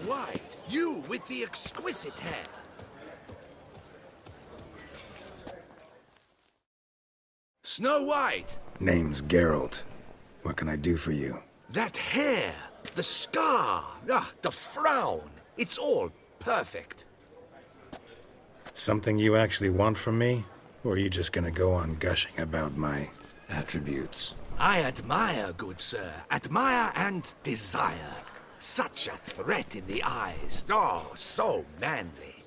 White, you with the exquisite hair. Snow White! Name's Geralt. What can I do for you? That hair, the scar, the frown. It's all perfect. Something you actually want from me? Or are you just gonna go on gushing about my attributes? I admire, good sir. Admire and desire. Such a threat in the eyes. Oh, so manly.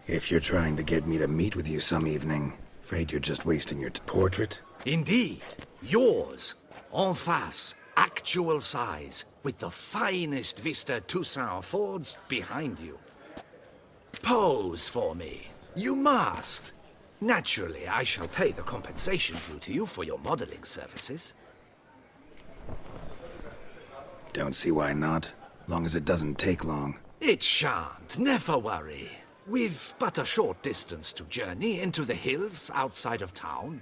If you're trying to get me to meet with you some evening, afraid you're just wasting your portrait? Indeed. Yours. En face. Actual size. With the finest Vista Toussaint Fords behind you. Pose for me. You must. Naturally, I shall pay the compensation due to you for your modeling services. Don't see why not. Long as it doesn't take long. It shan't. Never worry. We've but a short distance to journey into the hills outside of town.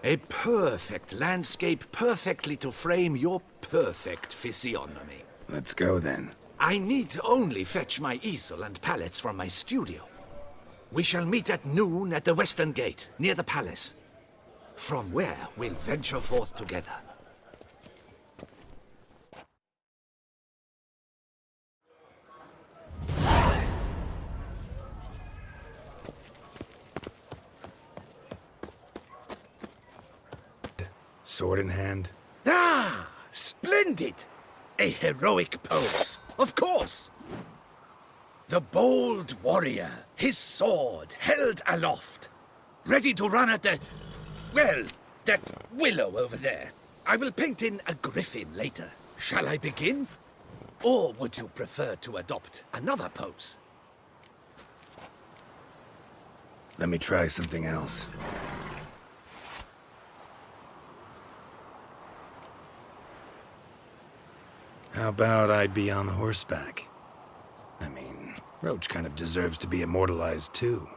A perfect landscape perfectly to frame your perfect physiognomy. Let's go then. I need only fetch my easel and palettes from my studio. We shall meet at noon at the western gate, near the palace. From where we'll venture forth together. Sword in hand? Ah! Splendid! A heroic pose, of course! The bold warrior, his sword held aloft, ready to run at that willow over there. I will paint in a griffin later. Shall I begin? Or would you prefer to adopt another pose? Let me try something else. How about I be on horseback? I mean, Roach kind of deserves to be immortalized too.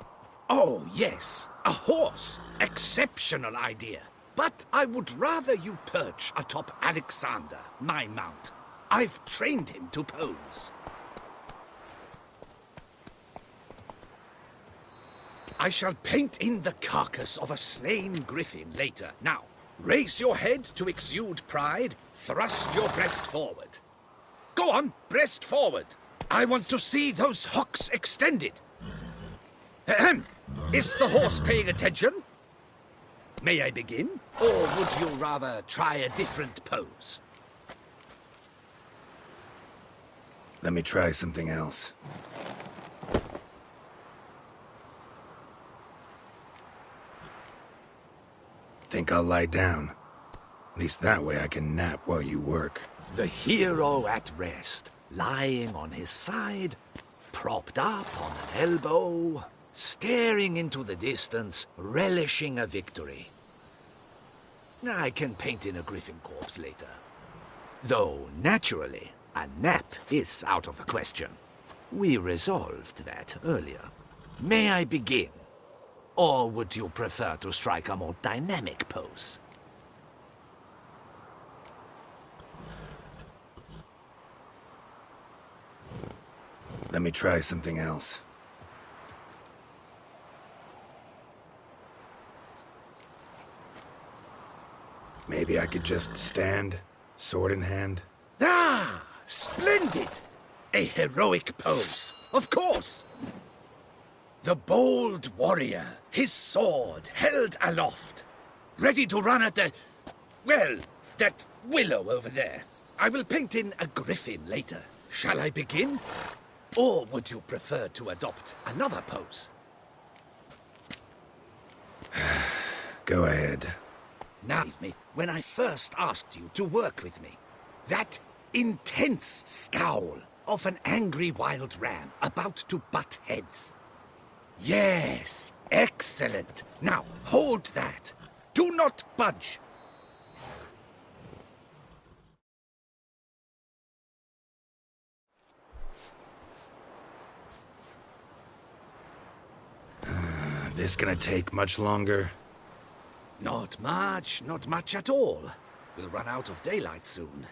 Oh, yes. A horse. Exceptional idea. But I would rather you perch atop Alexander, my mount. I've trained him to pose. I shall paint in the carcass of a slain griffin later. Now, raise your head to exude pride. Thrust your breast forward. Go on, breast forward. I want to see those hocks extended. Ahem. Is the horse paying attention? May I begin? Or would you rather try a different pose? Let me try something else. Think I'll lie down. At least that way I can nap while you work. The hero at rest, lying on his side, propped up on an elbow, staring into the distance, relishing a victory. I can paint in a griffin corpse later. Though, naturally, a nap is out of the question. We resolved that earlier. May I begin? Or would you prefer to strike a more dynamic pose? Let me try something else. Maybe I could just stand, sword in hand. Ah! Splendid! A heroic pose, of course! The bold warrior, his sword held aloft, ready to run at that willow over there. I will paint in a griffin later. Shall I begin? Or would you prefer to adopt another pose? Go ahead. Now, me, when I first asked you to work with me, that intense scowl of an angry wild ram about to butt heads. Yes, excellent. Now, hold that. Do not budge. This gonna take much longer? Not much at all. We'll run out of daylight soon.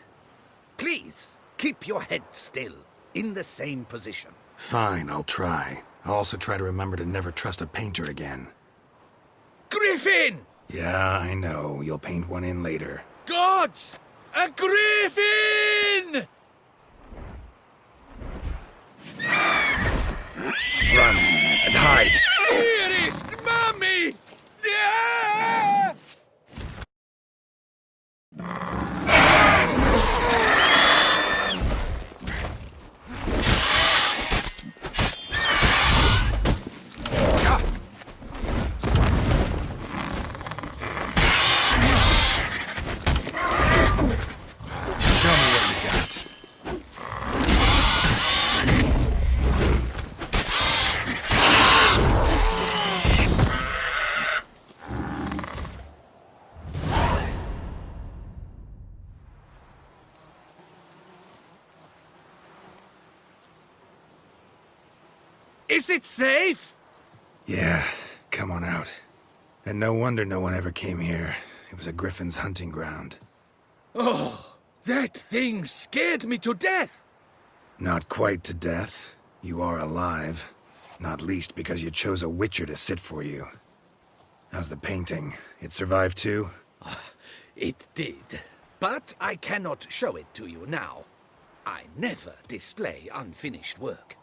Please, keep your head still. in the same position. Fine, I'll try. I'll also try to remember to never trust a painter again. Griffin! Yeah, I know. You'll paint one in later. Gods! A griffin! Run and hide! Dearest Mummy! Ah! Show me what you got. Is it safe? Yeah, come on out. And no wonder no one ever came here. It was a griffin's hunting ground. Oh, that thing scared me to death. Not quite to death. You are alive. Not least because you chose a witcher to sit for you. How's the painting? It survived too? It did. But I cannot show it to you now. I never display unfinished work.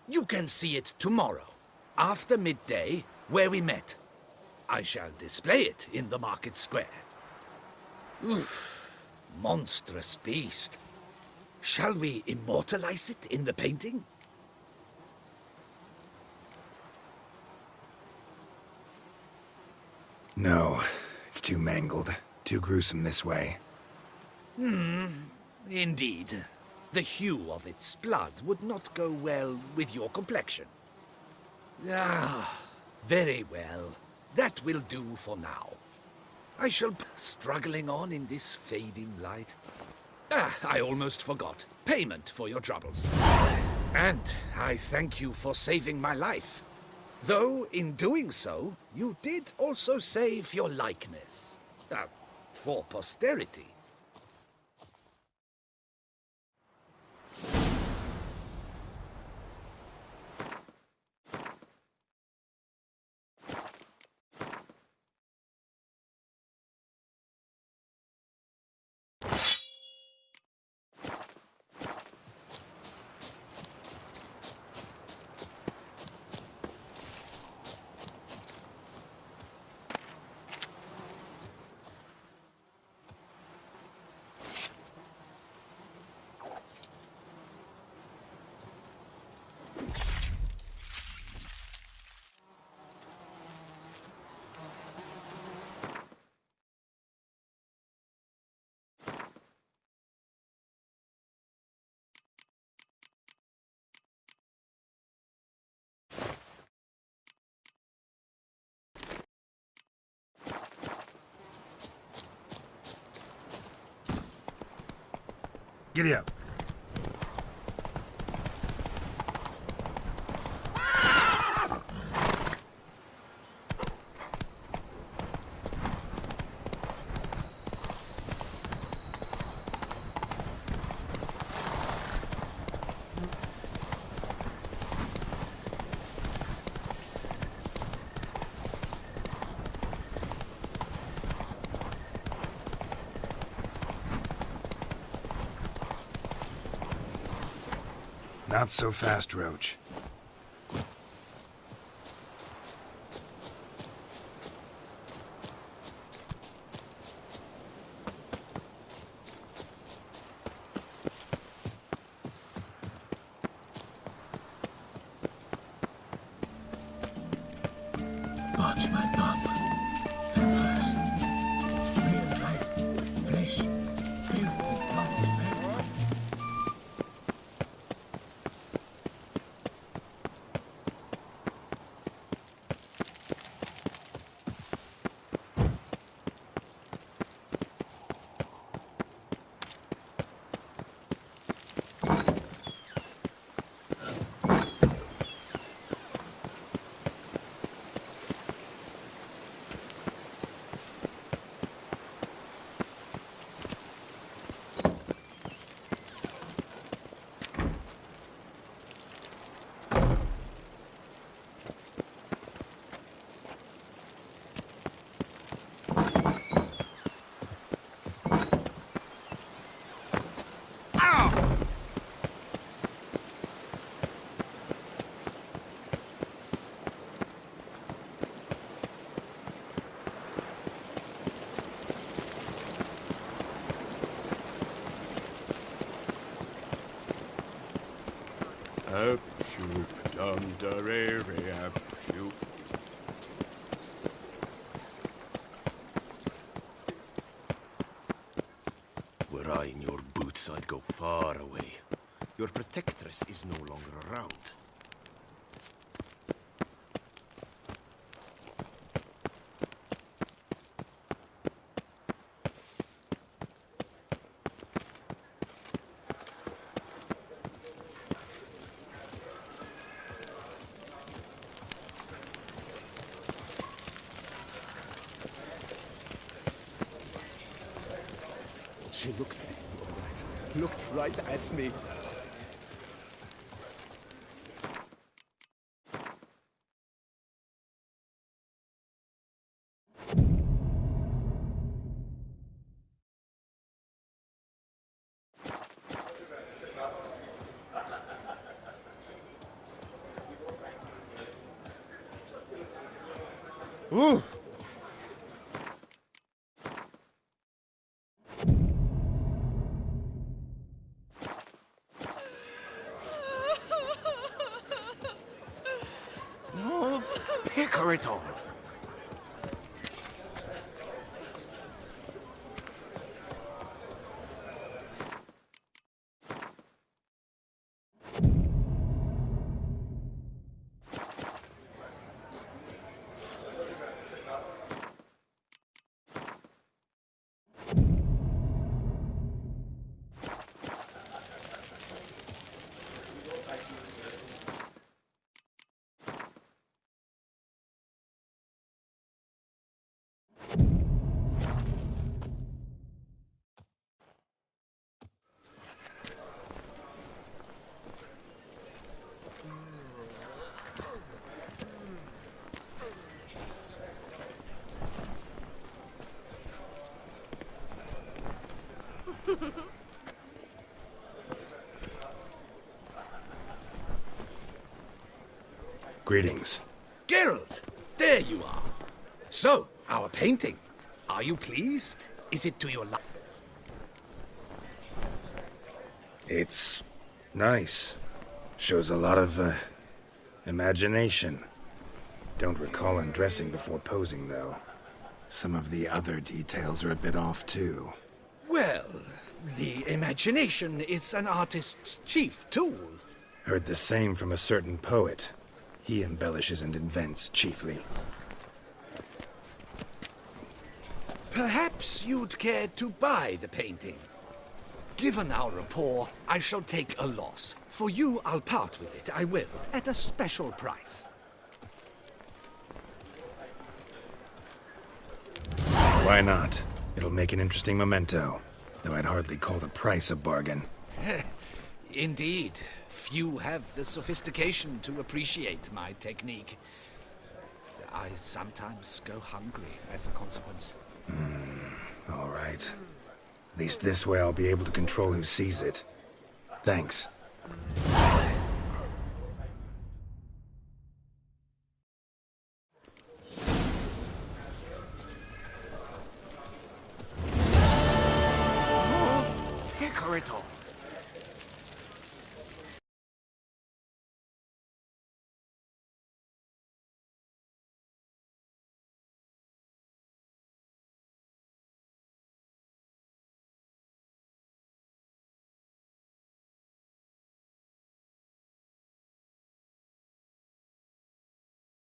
You can see it tomorrow, after midday, where we met. I shall display it in the market square. Oof, monstrous beast. Shall we immortalize it in the painting? No, it's too mangled. Too gruesome this way. Indeed. The hue of its blood would not go well with your complexion. Ah, very well. That will do for now. I shall struggling on in this fading light. I almost forgot. Payment for your troubles. And I thank you for saving my life. Though, in doing so, you did also save your likeness. For posterity. Giddy up. Not so fast, Roach. Watch my pop. Vampires. Real life. Flesh. Filthy blood. Up shoot, dum da re re up shoot. Were I in your boots, I'd go far away. Your protectress is no longer around. She looked at me, all right. Looked right at me. Ooh! No, picker it all. Greetings. Geralt, there you are. So, our painting. Are you pleased? Is it to your liking? It's nice. Shows a lot of, imagination. Don't recall undressing before posing, though. Some of the other details are a bit off, too. Well, the imagination is an artist's chief tool. Heard the same from a certain poet. He embellishes and invents, chiefly. Perhaps you'd care to buy the painting. Given our rapport, I shall take a loss. For you, I'll part with it, I will, at a special price. Why not? It'll make an interesting memento, though I'd hardly call the price a bargain. Indeed, few have the sophistication to appreciate my technique. I sometimes go hungry as a consequence. All right. At least this way I'll be able to control who sees it. Thanks. Picker it all.